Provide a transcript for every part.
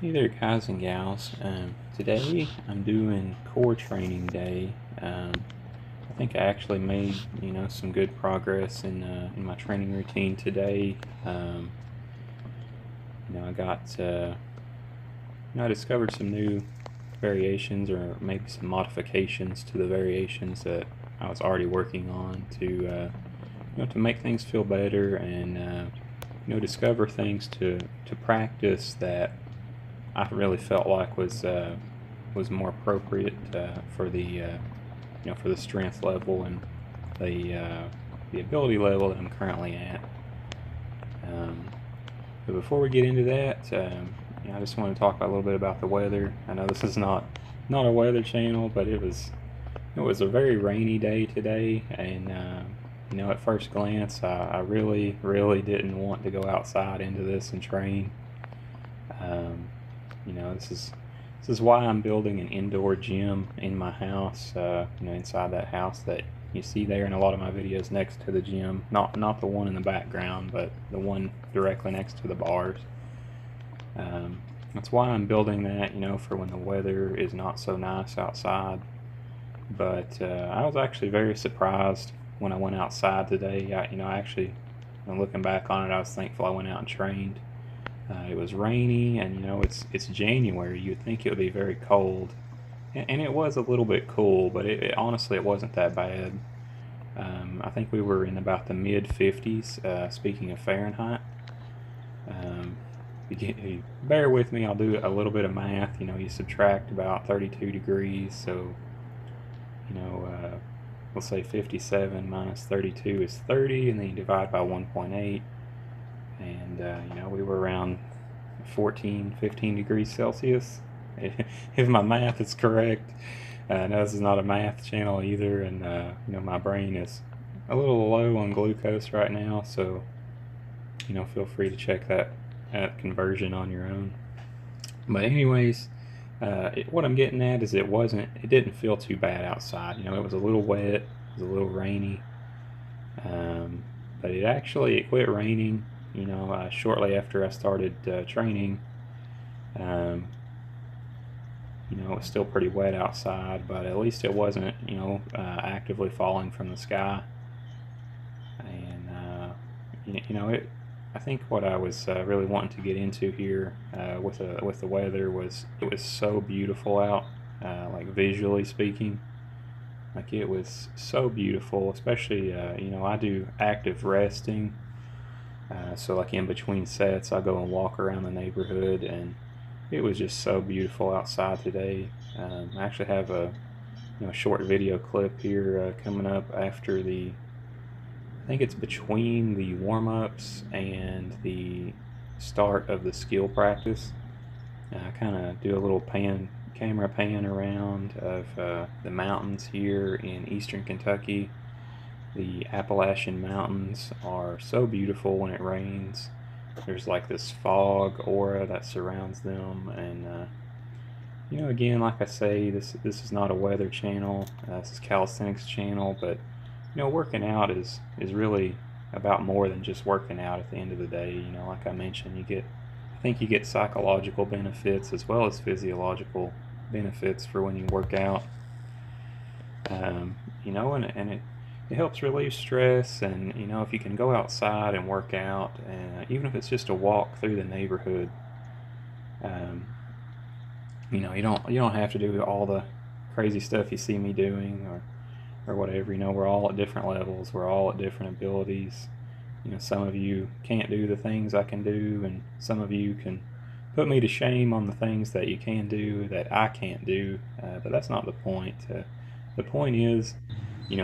Hey there, guys and gals. Today I'm doing core training day. I think I actually made some good progress in my training routine today. I got I discovered some new variations or maybe some modifications to the variations that I was already working on to make things feel better and discover things to practice that I really felt like was more appropriate for the strength level and the ability level that I'm currently at. But before we get into that, I just want to talk a little bit about the weather. I know this is not a weather channel, but it was a very rainy day today, and at first glance, I really didn't want to go outside into this and train. This is why I'm building an indoor gym in my house. Inside that house that you see there in a lot of my videos next to the gym. Not the one in the background, but the one directly next to the bars. That's why I'm building that, for when the weather is not so nice outside. But I was actually very surprised when I went outside today. Looking back on it, I was thankful I went out and trained. It was rainy, and it's January. You'd think it would be very cold, and it was a little bit cool, but honestly it wasn't that bad. I think we were in about the mid 50s. Speaking of Fahrenheit, you bear with me. I'll do a little bit of math. You subtract about 32 degrees, so we'll say 57 minus 32 is 30, and then you divide by 1.8. And we were around 15 degrees Celsius, if my math is correct. No, this is not a math channel either, and my brain is a little low on glucose right now, so feel free to check that conversion on your own. But anyways, what I'm getting at is it didn't feel too bad outside. It was a little wet, it was a little rainy, but it quit raining shortly after I started training. It was still pretty wet outside, but at least it wasn't, actively falling from the sky. And I think what I was really wanting to get into here with the weather was it was so beautiful out, like visually speaking. Like, it was so beautiful, especially I do active resting. So like in between sets, I go and walk around the neighborhood, and it was just so beautiful outside today. I actually have a short video clip here coming up after I think it's between the warm-ups and the start of the skill practice. I kind of do a little camera pan around of the mountains here in eastern Kentucky. The Appalachian Mountains are so beautiful when it rains. There's like this fog aura that surrounds them, and again, like I say, this is not a weather channel. This is Calisthenics channel, but working out is really about more than just working out. At the end of the day, like I mentioned, I think you get psychological benefits as well as physiological benefits for when you work out. And it helps relieve stress, and if you can go outside and work out, and even if it's just a walk through the neighborhood, you don't have to do all the crazy stuff you see me doing or whatever. We're all at different levels, we're all at different abilities. Some of you can't do the things I can do, and some of you can put me to shame on the things that you can do that I can't do, but that's not the point. The point is,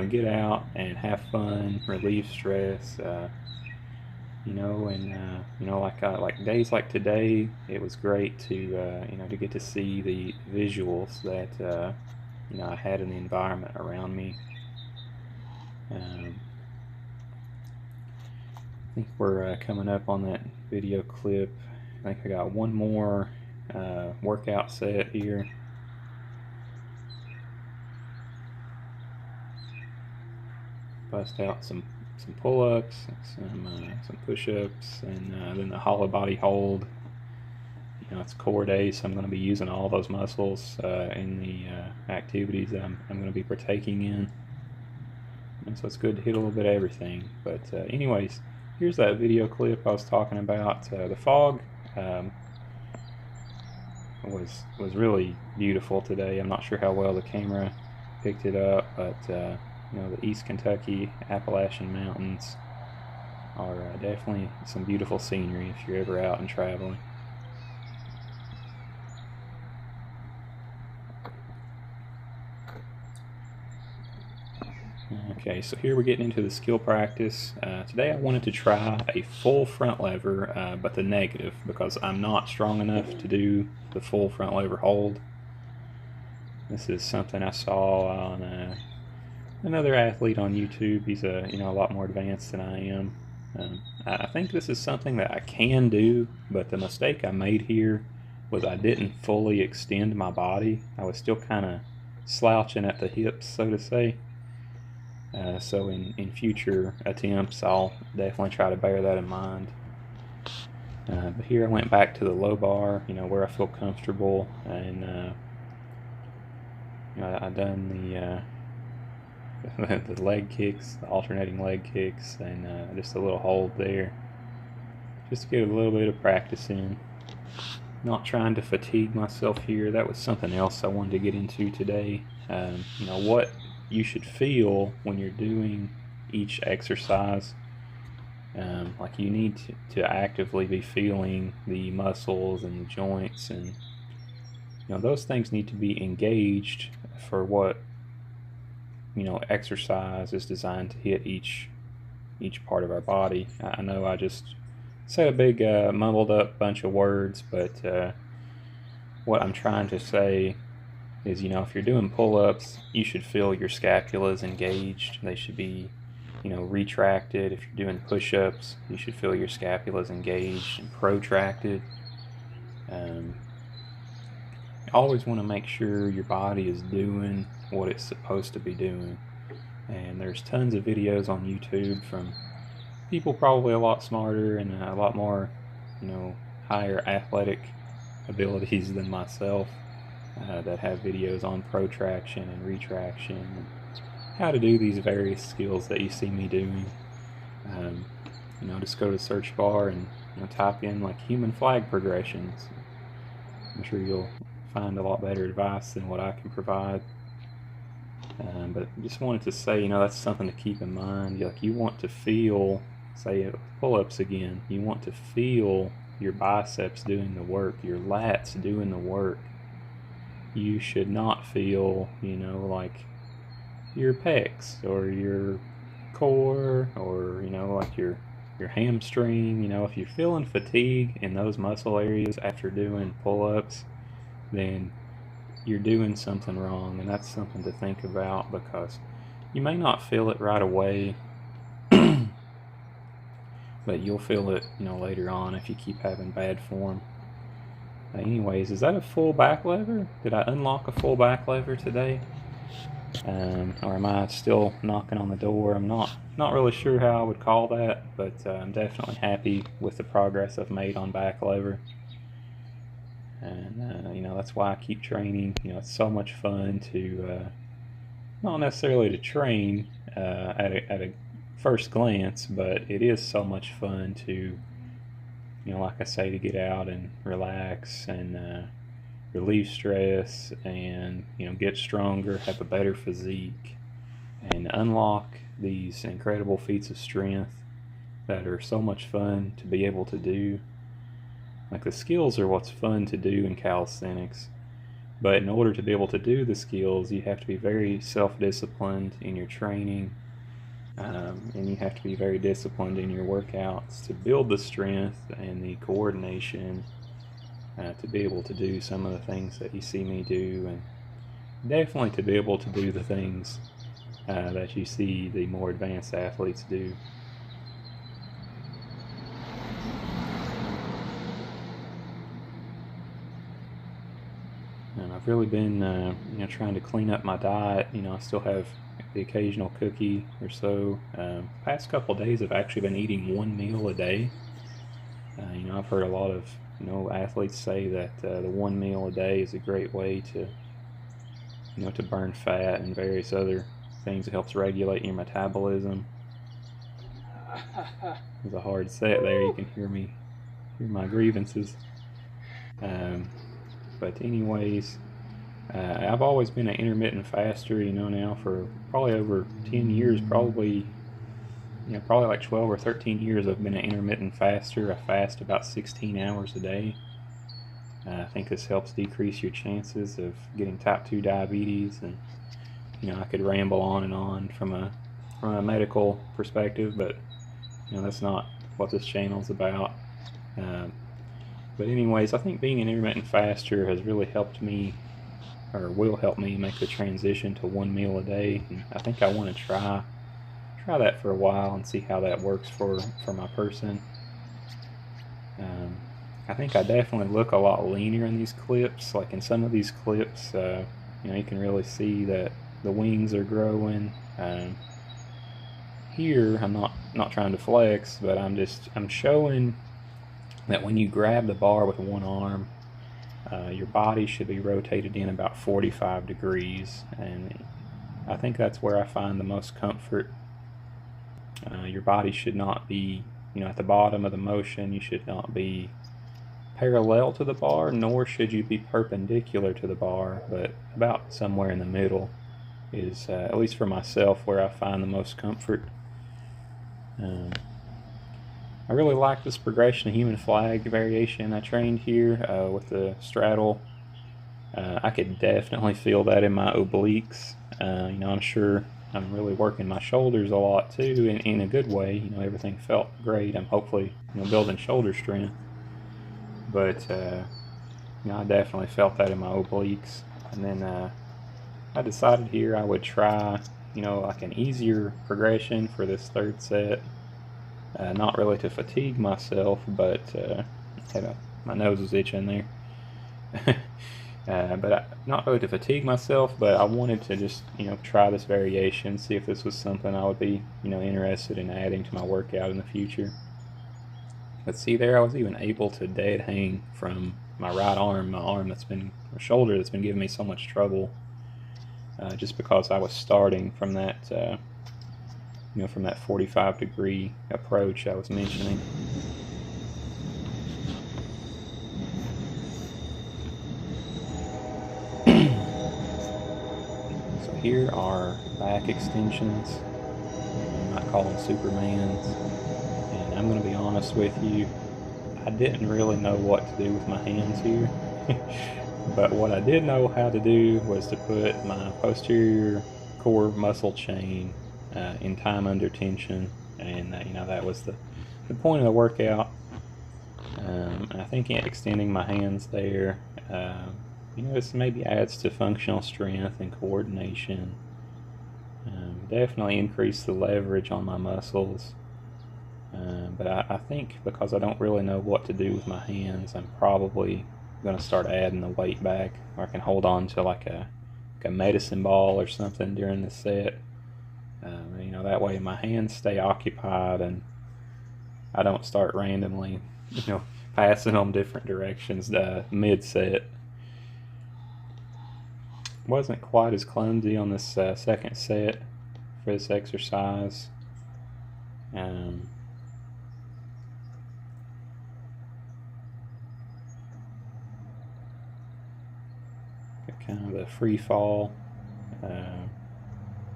get out and have fun, relieve stress, like days like today, it was great to get to see the visuals that I had in the environment around me. I think we're coming up on that video clip. I think I got one more workout set here. Bust out some pull-ups, some push-ups, and then the hollow body hold. it's core day, so I'm going to be using all those muscles in the activities that I'm going to be partaking in. And so it's good to hit a little bit of everything. But anyways, here's that video clip I was talking about. The fog was really beautiful today. I'm not sure how well the camera picked it up, but the East Kentucky Appalachian Mountains are definitely some beautiful scenery if you're ever out and traveling. Okay, so here we're getting into the skill practice. Today I wanted to try a full front lever, but the negative, because I'm not strong enough to do the full front lever hold. This is something I saw on another athlete on YouTube. He's a lot more advanced than I am. I think this is something that I can do, but the mistake I made here was I didn't fully extend my body. I was still kind of slouching at the hips, so to say. So in future attempts, I'll definitely try to bear that in mind. But here I went back to the low bar, where I feel comfortable, and I done the the leg kicks, the alternating leg kicks, and just a little hold there, just to get a little bit of practice in. Not trying to fatigue myself here. That was something else I wanted to get into today. What you should feel when you're doing each exercise. Like you need to actively be feeling the muscles and the joints, and those things need to be engaged for what exercise is designed to hit each part of our body. I know I just said a big mumbled up bunch of words, but what I'm trying to say is, if you're doing pull-ups, you should feel your scapulas engaged. They should be, retracted. If you're doing push-ups, you should feel your scapulas engaged and protracted. You always want to make sure your body is doing what it's supposed to be doing. And there's tons of videos on YouTube from people probably a lot smarter and a lot more, higher athletic abilities than myself. That have videos on protraction and retraction and how to do these various skills that you see me doing. Just go to the search bar and type in like human flag progressions. I'm sure you'll find a lot better advice than what I can provide. But just wanted to say, that's something to keep in mind. Like you want to feel, say pull-ups again, you want to feel your biceps doing the work, your lats doing the work. You should not feel, like your pecs or your core or, like your hamstring. If you're feeling fatigue in those muscle areas after doing pull-ups, then you're doing something wrong, and that's something to think about, because you may not feel it right away, but you'll feel it, later on if you keep having bad form. Anyways, is that a full back lever? Did I unlock a full back lever today? Or am I still knocking on the door? I'm not really sure how I would call that, but I'm definitely happy with the progress I've made on back lever. And that's why I keep training. It's so much fun to not necessarily to train at a first glance, but it is so much fun to like I say, to get out and relax and relieve stress and get stronger, have a better physique, and unlock these incredible feats of strength that are so much fun to be able to do. Like the skills are what's fun to do in calisthenics, but in order to be able to do the skills, you have to be very self-disciplined in your training, and you have to be very disciplined in your workouts to build the strength and the coordination to be able to do some of the things that you see me do, and definitely to be able to do the things that you see the more advanced athletes do. And I've really been trying to clean up my diet. I still have the occasional cookie or so. Past couple of days I've actually been eating one meal a day. I've heard a lot of You know, athletes say that the one meal a day is a great way to, to burn fat and various other things. It helps regulate your metabolism. There's a hard set there. You can hear my grievances. But anyways, I've always been an intermittent faster, now for probably over 10 years, probably like 12 or 13 years I've been an intermittent faster. I fast about 16 hours a day. I think this helps decrease your chances of getting type 2 diabetes, and I could ramble on and on from a medical perspective, but that's not what this channel's about. But anyways, I think being an intermittent faster has really helped me, or will help me, make the transition to one meal a day. And I think I want to try that for a while and see how that works for my person. I think I definitely look a lot leaner in these clips. Like in some of these clips, you can really see that the wings are growing. Here, I'm not trying to flex, but I'm showing that when you grab the bar with one arm, your body should be rotated in about 45 degrees, and I think that's where I find the most comfort. Your body should not be, at the bottom of the motion. You should not be parallel to the bar, nor should you be perpendicular to the bar, but about somewhere in the middle is, at least for myself, where I find the most comfort. I really like this progression of human flag variation I trained here with the straddle. I could definitely feel that in my obliques. I'm sure I'm really working my shoulders a lot too, in a good way. Everything felt great. I'm hopefully building shoulder strength, but I definitely felt that in my obliques. And then I decided here I would try like an easier progression for this third set. Not really to fatigue myself, but my nose was itching there. But not really to fatigue myself, but I wanted to just try this variation, see if this was something I would be interested in adding to my workout in the future. But see there, I was even able to dead hang from my right arm, my shoulder that's been giving me so much trouble, just because I was starting from that from that 45-degree approach I was mentioning. So here are back extensions. I might call them Supermans. And I'm going to be honest with you, I didn't really know what to do with my hands here. But what I did know how to do was to put my posterior core muscle chain in time under tension, and that was the point of the workout. I think extending my hands there, this maybe adds to functional strength and coordination. Definitely increase the leverage on my muscles. But I think because I don't really know what to do with my hands, I'm probably going to start adding the weight back, or I can hold on to like a medicine ball or something during the set. That way my hands stay occupied and I don't start randomly, passing them different directions mid-set. Wasn't quite as clumsy on this second set for this exercise. Kind of the free fall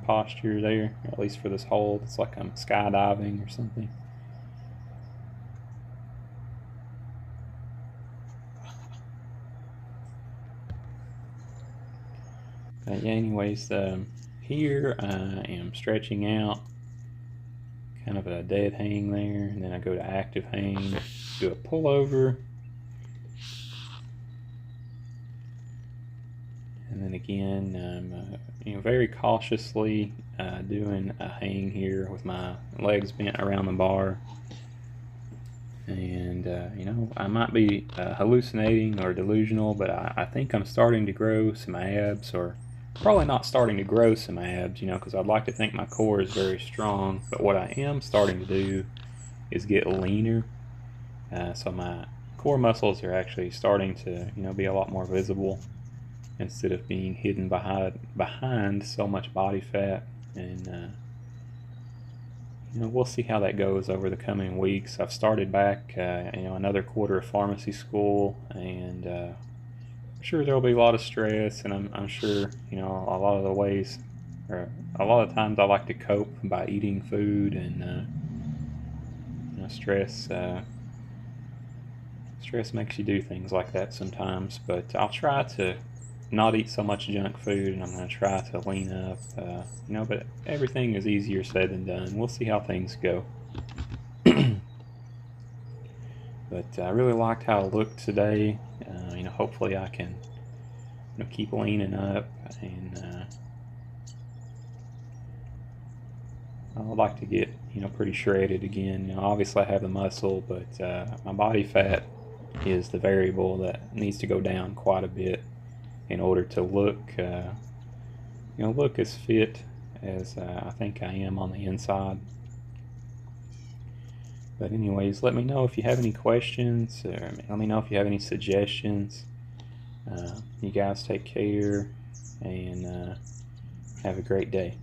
posture there, at least for this hold. It's like I'm skydiving or something. But yeah, anyways, here I am stretching out, kind of a dead hang there, and then I go to active hang, do a pullover, and then again I'm very cautiously doing a hang here with my legs bent around the bar. And I might be hallucinating or delusional, but I think I'm starting to grow some abs, or probably not starting to grow some abs, because I'd like to think my core is very strong, but what I am starting to do is get leaner. So my core muscles are actually starting to, be a lot more visible instead of being hidden behind so much body fat. And we'll see how that goes over the coming weeks. I've started back, another quarter of pharmacy school, and I'm sure there'll be a lot of stress, and I'm sure, a lot of the ways, or a lot of times I like to cope by eating food, and stress makes you do things like that sometimes. But I'll try to not eat so much junk food, and I'm going to try to lean up, but everything is easier said than done. We'll see how things go. But I really liked how it looked today. Hopefully I can keep leaning up, and I'd like to get pretty shredded again. Obviously I have the muscle, but my body fat is the variable that needs to go down quite a bit in order to look as fit as I think I am on the inside. But anyways, let me know if you have any questions, or let me know if you have any suggestions. You guys take care, and have a great day.